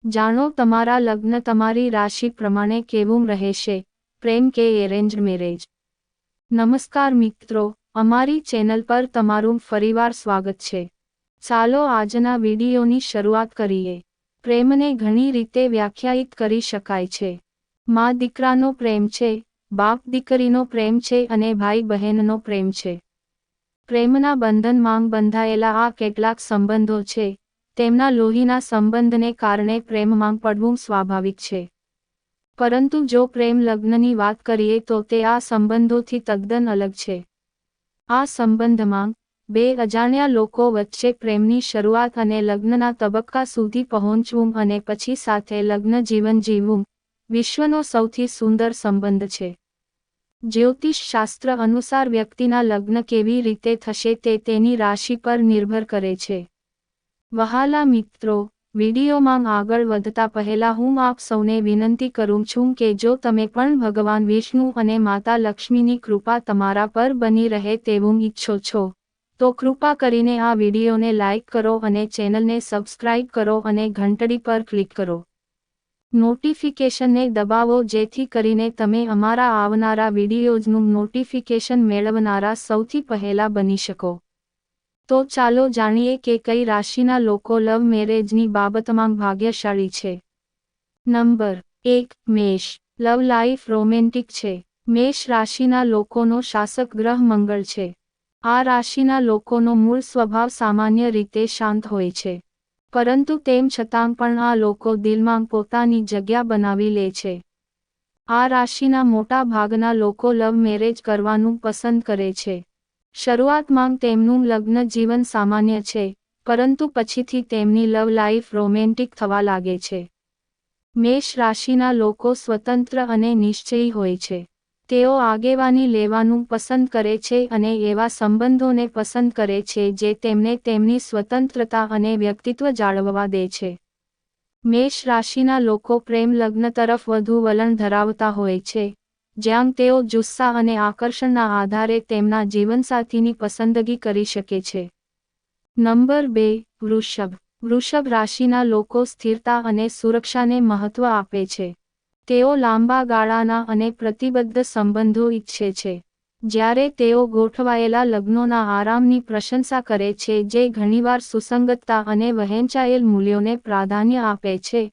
જાણો તમારા લગ્ન તમારી રાશિ પ્રમાણે કેવું રહેશે, પ્રેમ કે એરેન્જ મેરેજ। નમસ્કાર મિત્રો, અમારી ચેનલ પર તમારું ફરીવાર સ્વાગત છે। ચાલો આજના વિડીયોની શરૂઆત કરીએ। પ્રેમને ઘણી રીતે વ્યાખ્યાયિત કરી શકાય છે। મા દીકરાનો પ્રેમ છે, બાપ દીકરીનો પ્રેમ છે અને ભાઈ બહેનનો પ્રેમ છે। પ્રેમના બંધનમાં બંધાયેલા આ કેટલાક સંબંધો છે। તેમના લોહીના સંબંધને કારણે પ્રેમમાં પડવું સ્વાભાવિક છે। પરંતુ જો પ્રેમ લગ્નની વાત કરીએ તો તે આ સંબંધોથી તદ્દન અલગ છે। આ સંબંધમાં બે અજાણ્યા લોકો વચ્ચે પ્રેમની શરૂઆત અને લગ્નના તબક્કા સુધી પહોંચવું અને પછી સાથે લગ્ન જીવન જીવવું વિશ્વનો સૌથી સુંદર સંબંધ છે। જ્યોતિષ શાસ્ત્ર અનુસાર વ્યક્તિના લગ્ન કેવી રીતે થશે તે તેની રાશિ પર નિર્ભર કરે છે। વહાલા મિત્રો, વિડીયોમાં આગળ વધતા પહેલા હું આપ સૌને વિનંતી કરું છું કે જો તમે પણ ભગવાન વિષ્ણુ અને માતા લક્ષ્મીની કૃપા તમારા પર બની રહે તેવું ઈચ્છો છો, તો કૃપા કરીને આ વિડીયોને લાઇક કરો અને ચેનલને સબસ્ક્રાઇબ કરો અને ઘંટડી પર ક્લિક કરો। નોટિફિકેશનને દબાવો જેથી કરીને તમે અમારા આવનારા વિડીયોઝનું નોટિફિકેશન મેળવનારા સૌથી પહેલા બની શકો। તો ચાલો જાણીએ કે કઈ રાશિના લોકો લવ મેરેજની બાબતમાં ભાગ્યશાળી છે। નંબર 1, મેષ। લવ લાઈફ રોમેન્ટિક છે। મેષ રાશિના લોકોનો શાસક ગ્રહ મંગળ છે। આ રાશિના લોકોનો મૂળ સ્વભાવ સામાન્ય રીતે શાંત હોય છે, પરંતુ તેમ છતાં પણ આ લોકો દિલમાં પોતાની જગ્યા બનાવી લે છે। આ રાશિના મોટા ભાગના લોકો લવ મેરેજ કરવાનું પસંદ કરે છે। શરૂઆતમાં તેમનું લગ્ન જીવન સામાન્ય છે, પરંતુ પછીથી તેમની લવ લાઈફ રોમેન્ટિક થવા લાગે છે। મેષ રાશિના લોકો સ્વતંત્ર અને નિશ્ચયી હોય છે। તેઓ આગેવાની લેવાનું પસંદ કરે છે અને એવા સંબંધોને પસંદ કરે છે જે તેમને તેમની સ્વતંત્રતા અને વ્યક્તિત્વ જાળવવા દે છે। મેષ રાશિના લોકો પ્રેમ લગ્ન તરફ વધુ વલણ ધરાવતા હોય છે, જ્યાં તેઓ જુસ્સા અને આકર્ષણના આધારે તેમના જીવનસાથીની પસંદગી કરી શકે છે। નંબર 2, વૃષભ। વૃષભ રાશિના લોકો સ્થિરતા અને સુરક્ષાને મહત્વ આપે છે। તેઓ લાંબા ગાળાના અને પ્રતિબદ્ધ સંબંધો ઈચ્છે છે, જ્યારે તેઓ ગોઠવાયેલા લગ્નોના આરામની પ્રશંસા કરે છે જે ઘણીવાર સુસંગતતા અને વહેંચાયેલ મૂલ્યોને પ્રાધાન્ય આપે છે।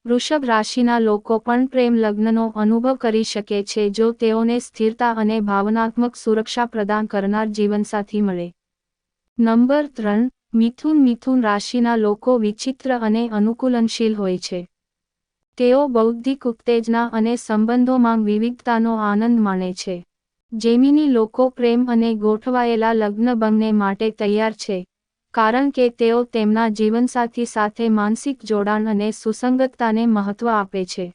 વૃષભ રાશિના લોકો પણ પ્રેમ લગ્નનો અનુભવ કરી શકે છે જો તેઓને સ્થિરતા અને ભાવનાત્મક સુરક્ષા પ્રદાન કરનાર જીવનસાથી મળે। નંબર 3, મિથુન। મિથુન રાશિના લોકો વિચિત્ર અને અનુકૂલનશીલ હોય છે। તેઓ બૌદ્ધિક ઉત્તેજના અને સંબંધોમાં વિવિધતાનો આનંદ માણે છે। જેમિની લોકો પ્રેમ અને ગોઠવાયેલા લગ્ન બંને માટે તૈયાર છે, કારણ કે તેઓ તેમના જીવનસાથી સાથે માનસિક જોડાણ અને સુસંગતતાને મહત્વ આપે છે।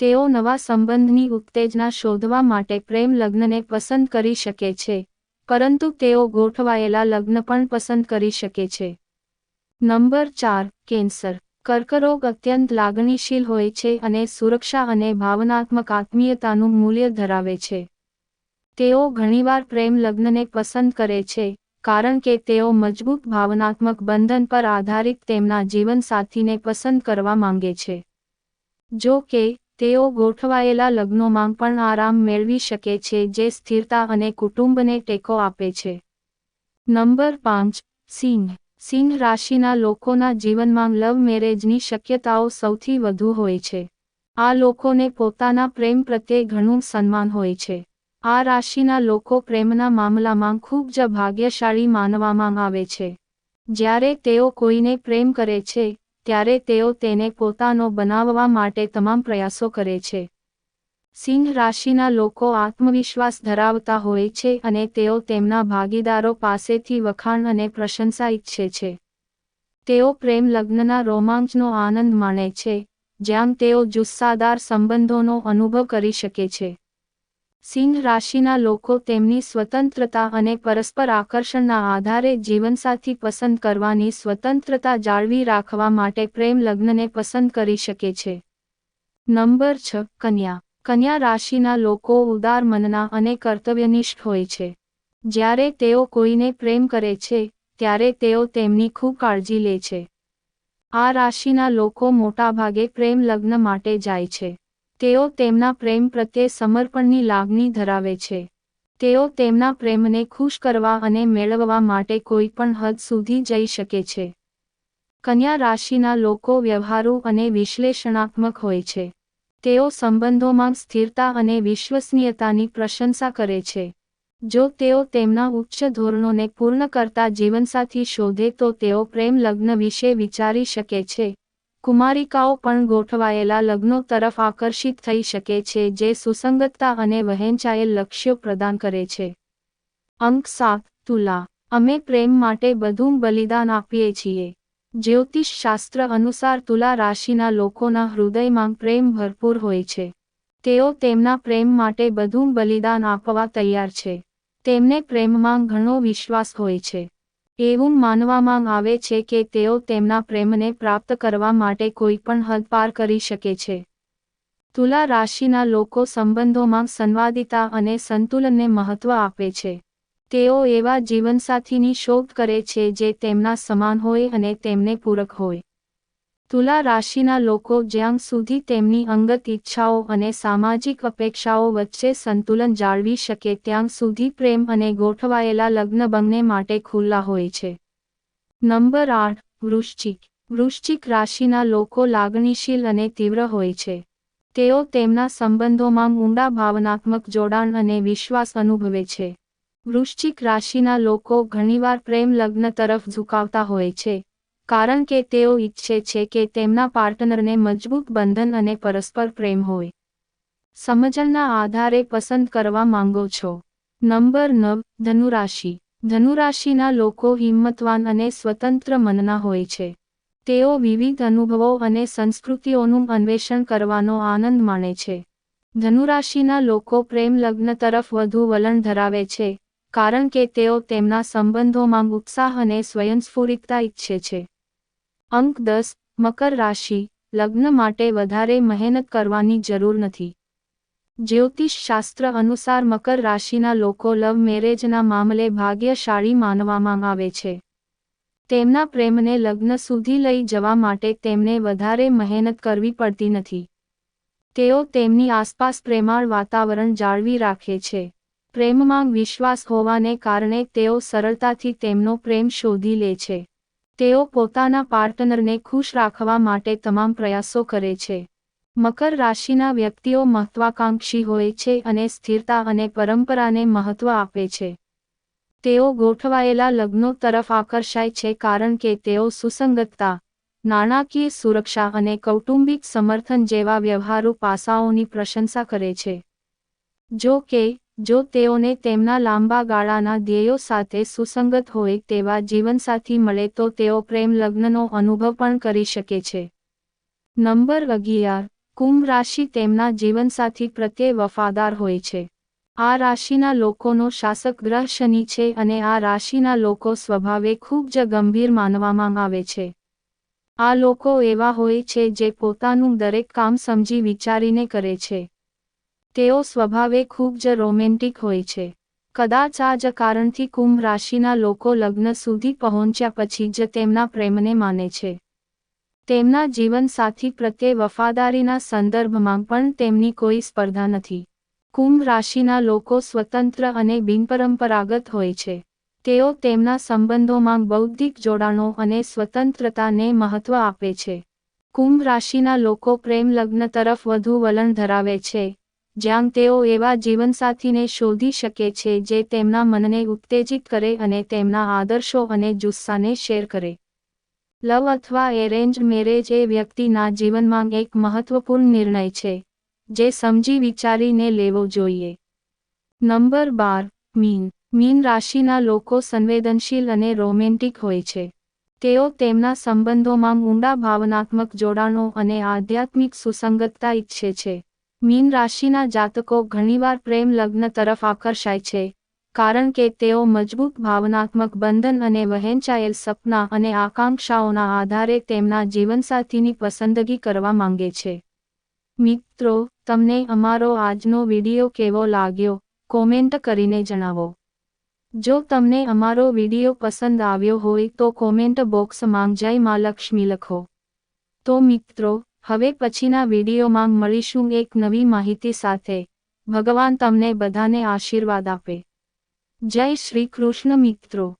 તેઓ નવા સંબંધની ઉત્તેજના શોધવા માટે પ્રેમ લગ્નને પસંદ કરી શકે છે, પરંતુ તેઓ ગોઠવાયેલા લગ્ન પણ પસંદ કરી શકે છે। Number 4, cancer. કર્કરોગ અત્યંત લાગણીશીલ હોય છે અને સુરક્ષા અને ભાવનાત્મક આત્મીયતાનું મૂલ્ય ધરાવે છે। તેઓ ઘણીવાર પ્રેમ લગ્નને પસંદ કરે છે, કારણ કે તેઓ મજબૂત ભાવનાત્મક બંધન પર આધારિત તેમના જીવનસાથીને પસંદ કરવા માંગે છે। જો કે, તેઓ ગોઠવાયેલા લગ્નોમાં પણ આરામ મેળવી શકે છે જે સ્થિરતા અને કુટુંબને ટેકો આપે છે। નંબર 5, સિંહ। સિંહ રાશિના લોકોના જીવનમાં લવ મેરેજની શક્યતાઓ સૌથી વધુ હોય છે। આ લોકોને પોતાના પ્રેમ પ્રત્યે ઘણું સન્માન હોય છે। આ રાશિના લોકો પ્રેમના મામલામાં ખૂબ જ ભાગ્યશાળી માનવામાં આવે છે। જ્યારે તેઓ કોઈને પ્રેમ કરે છે, ત્યારે તેઓ તેને પોતાનો બનાવવા માટે તમામ પ્રયાસો કરે છે। સિંહ રાશિના લોકો આત્મવિશ્વાસ ધરાવતા હોય છે અને તેઓ તેમના ભાગીદારો પાસેથી વખાણ અને પ્રશંસા ઈચ્છે છે। તેઓ પ્રેમ લગ્નના રોમાંચનો આનંદ માણે છે, જ્યાં તેઓ જુસ્સાદાર સંબંધોનો અનુભવ કરી શકે છે। સિંહ રાશિના લોકો તેમની સ્વતંત્રતા અને પરસ્પર આકર્ષણના આધારે જીવનસાથી પસંદ કરવાની સ્વતંત્રતા જાળવી રાખવા માટે પ્રેમ લગ્નને પસંદ કરી શકે છે। નંબર 6, કન્યા। કન્યા રાશિના લોકો ઉદાર મનના અને કર્તવ્યનિષ્ઠ હોય છે। જ્યારે તેઓ કોઈને પ્રેમ કરે છે, ત્યારે તેઓ તેમની ખૂબ કાળજી લે છે। આ રાશિના લોકો મોટાભાગે પ્રેમ લગ્ન માટે જાય છે. તેઓ તેમના પ્રેમ પ્રત્યે સમર્પણની લાગણી ધરાવે છે. તેઓ તેમના પ્રેમને ખુશ કરવા અને મેળવવા માટે કોઈ પણ હદ સુધી જઈ શકે છે. કન્યા રાશિના લોકો વ્યવહારુ અને વિશ્લેષણાત્મક હોય છે. તેઓ સંબંધોમાં સ્થિરતા અને વિશ્વસનીયતાની પ્રશંસા કરે છે. જો તેઓ તેમના ઉચ્ચ ધોરણોને પૂર્ણ કરતા જીવનસાથી શોધે તો તેઓ પ્રેમ લગ્ન વિશે વિચારી શકે છે. કુમારિકાઓ પણ ગોઠવાયેલા લગ્નો તરફ આકર્ષિત થઈ શકે છે જે સુસંગતતા અને વહેંચાયેલ લક્ષ્યો પ્રદાન કરે છે. અંક 7 તુલા. અમે પ્રેમ માટે બધું બલિદાન આપીએ છીએ. જ્યોતિષ શાસ્ત્ર અનુસાર તુલા રાશિના લોકોના હૃદયમાં પ્રેમ ભરપૂર હોય છે. તેઓ તેમના પ્રેમ માટે બધું બલિદાન આપવા તૈયાર છે. તેમને પ્રેમમાં ઘણો વિશ્વાસ હોય છે. એવું માનવામાં આવે છે કે તેઓ તેમના પ્રેમને પ્રાપ્ત કરવા માટે કોઈ પણ હદ પાર કરી શકે છે. તુલા રાશિના લોકો સંબંધોમાં સંવાદિતા અને સંતુલનને મહત્વ આપે છે. તેઓ એવા જીવનસાથીની શોધ કરે છે જે તેમના સમાન હોય અને તેમને પૂરક હોય. તુલા રાશિના લોકો જ્યાં સુધી તેમની અંગત ઈચ્છાઓ અને સામાજિક અપેક્ષાઓ વચ્ચે સંતુલન જાળવી શકે ત્યાં સુધી પ્રેમ અને ગોઠવાયેલા લગ્ન બંને માટે ખુલ્લા હોય છે. નંબર 8 વૃશ્ચિક. વૃશ્ચિક રાશિના લોકો લાગણીશીલ અને તીવ્ર હોય છે. તેઓ તેમના સંબંધોમાં ઊંડા ભાવનાત્મક જોડાણ અને વિશ્વાસ અનુભવે છે. વૃશ્ચિક રાશિના લોકો ઘણીવાર પ્રેમ લગ્ન તરફ ઝુકાવતા હોય છે, કારણ કે તેઓ ઈચ્છે છે કે તેમના પાર્ટનરને મજબૂત બંધન અને પરસ્પર પ્રેમ હોય. સમજણના આધારે પસંદ કરવા માંગો છો. નંબર 9 ધનુરાશિ. ધનુરાશિના લોકો હિંમતવાન અને સ્વતંત્ર મનના હોય છે. તેઓ વિવિધ અનુભવો અને સંસ્કૃતિઓનું અન્વેષણ કરવાનો આનંદ માણે છે. ધનુરાશિના લોકો પ્રેમ લગ્ન તરફ વધુ વલણ ધરાવે છે, કારણ કે તેઓ તેમના સંબંધોમાં ઉત્સાહ અને સ્વયંસ્ફુરિતતા ઈચ્છે છે. અંક 10 મકર રાશિ. લગ્ન માટે વધારે મહેનત કરવાની જરૂર નથી. જ્યોતિષ શાસ્ત્ર અનુસાર મકર રાશિના લોકો લવ મેરેજના મામલે ભાગ્યશાળી માનવામાં આવે છે. તેમના પ્રેમને લગ્ન સુધી લઈ જવા માટે તેમને વધારે મહેનત કરવી પડતી નથી. તેઓ તેમની આસપાસ પ્રેમાળ વાતાવરણ જાળવી રાખે છે. પ્રેમમાં વિશ્વાસ હોવાને કારણે તેઓ સરળતાથી તેમનો પ્રેમ શોધી લે છે. તેઓ પોતાના પાર્ટનરને ખુશ રાખવા માટે તમામ પ્રયાસો કરે છે. મકર રાશિના વ્યક્તિઓ મહત્વાકાંક્ષી હોય છે અને સ્થિરતા અને પરંપરાને મહત્વ આપે છે. તેઓ ગોઠવાયેલા લગ્નો તરફ આકર્ષાય છે કારણ કે તેઓ સુસંગતતા, નાણાકીય સુરક્ષા અને કૌટુંબિક સમર્થન જેવા વ્યવહારુ પાસાઓની પ્રશંસા કરે છે. જો કે, જો તેઓને તેમના લાંબા ગાળાના ધ્યેયો સાથે સુસંગત હોય તેવા જીવનસાથી મળે તો તેઓ પ્રેમ લગ્નનો અનુભવ પણ કરી શકે છે. નંબર 11 કુંભ રાશિ. તેમના જીવનસાથી પ્રત્યે વફાદાર હોય છે. આ રાશિના લોકોનો શાસક ગ્રહ શનિ છે અને આ રાશિના લોકો સ્વભાવે ખૂબ જ ગંભીર માનવામાં આવે છે. આ લોકો એવા હોય છે જે પોતાનું દરેક કામ સમજી વિચારીને કરે છે. તેઓ સ્વભાવે ખૂબ જ રોમેન્ટિક હોય છે. કદાચ આ જ કારણથી કુંભ રાશિના લોકો લગ્ન સુધી પહોંચ્યા પછી જ તેમના પ્રેમને માને છે. તેમના જીવનસાથી પ્રત્યે વફાદારીના સંદર્ભમાં પણ તેમની કોઈ સ્પર્ધા નથી. કુંભ રાશિના લોકો સ્વતંત્ર અને બિનપરંપરાગત હોય છે. તેઓ તેમના સંબંધોમાં બૌદ્ધિક જોડાણો અને સ્વતંત્રતાને મહત્વ આપે છે. કુંભ રાશિના લોકો પ્રેમ લગ્ન તરફ વધુ વલણ ધરાવે છે, જ્યાં તેઓ એવા જીવનસાથીને શોધી શકે છે જે તેમના મનને ઉત્તેજિત કરે અને તેમના આદર્શો અને જુસ્સાને શેર કરે. લવ અથવા એરેન્જ મેરેજ એ વ્યક્તિના જીવનમાં એક મહત્વપૂર્ણ નિર્ણય છે, જે સમજી વિચારીને લેવો જોઈએ. Number 12 mean. મીન રાશિના લોકો સંવેદનશીલ અને રોમેન્ટિક હોય છે. તેઓ તેમના સંબંધોમાં ઊંડા ભાવનાત્મક જોડાણો અને આધ્યાત્મિક સુસંગતતા ઈચ્છે છે. મીન રાશિના જાતકો ઘણીવાર પ્રેમ લગ્ન તરફ આકર્ષાય છે, કારણ કે તેઓ મજબૂત ભાવનાત્મક બંધન અને વહેંચાયેલ સપના અને આકાંક્ષાઓના આધારે તેમના જીવનસાથીની પસંદગી કરવા માંગે છે. મિત્રો, તમને અમારો આજનો વિડિયો કેવો લાગ્યો, કોમેન્ટ કરીને જણાવો. જો તમને અમારો વિડિયો પસંદ આવ્યો હોય તો કોમેન્ટ બોક્સમાં જય માં લક્ષ્મી લખો. તો મિત્રો, હવે પછીના વિડીયોમાં મળીશું એક નવી માહિતી સાથે. ભગવાન તમને બધાને આશીર્વાદ આપે. જય શ્રી કૃષ્ણ મિત્રો.